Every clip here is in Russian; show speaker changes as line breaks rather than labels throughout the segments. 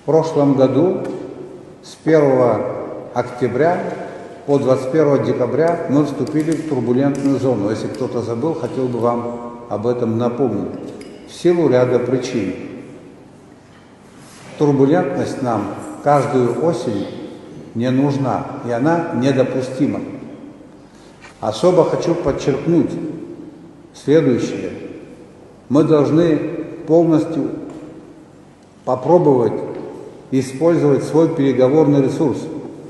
В прошлом году с 1 октября по 21 декабря мы вступили в турбулентную зону. Если кто-то забыл, хотел бы вам об этом напомнить. В силу ряда причин. Турбулентность нам каждую осень не нужна, и она недопустима. Особо хочу подчеркнуть следующее. Мы должны полностью попробовать использовать свой переговорный ресурс.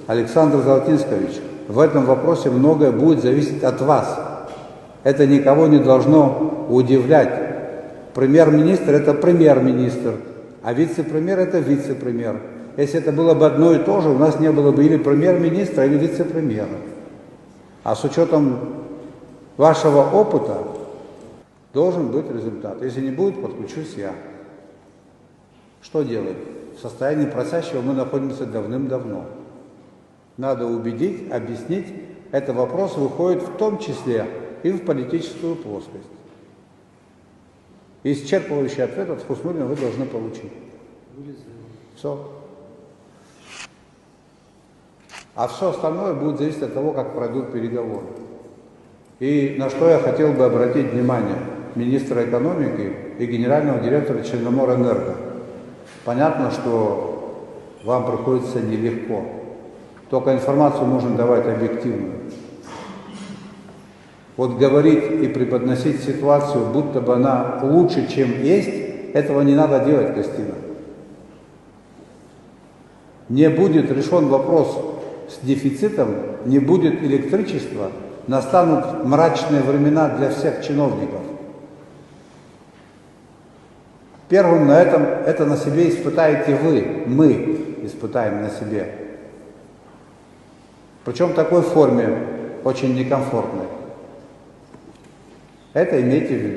Александр Золотинскович, в этом вопросе многое будет зависеть от вас. Это никого не должно удивлять. Премьер-министр – это премьер-министр, а вице-премьер – это вице-премьер. Если это было бы одно и то же, у нас не было бы или премьер-министра, или вице-премьера. А с учетом вашего опыта должен быть результат. Если не будет, подключусь я. Что делать? В состоянии просящего мы находимся давным-давно. Надо убедить, объяснить. Этот вопрос выходит в том числе и в политическую плоскость. Исчерпывающий ответ от Хуснуллина вы должны получить. Все. А все остальное будет зависеть от того, как пройдут переговоры. И на что я хотел бы обратить внимание министра экономики и генерального директора Черноморэнерго. Понятно, что вам приходится нелегко. Только информацию нужно давать объективную. Вот говорить и преподносить ситуацию, будто бы она лучше, чем есть, этого не надо делать, Кристина. Не будет решен вопрос с дефицитом, не будет электричества, настанут мрачные времена для всех чиновников. Первым на этом это на себе испытаете вы, мы испытаем на себе. Причем в такой форме очень некомфортной. Это имейте в виду.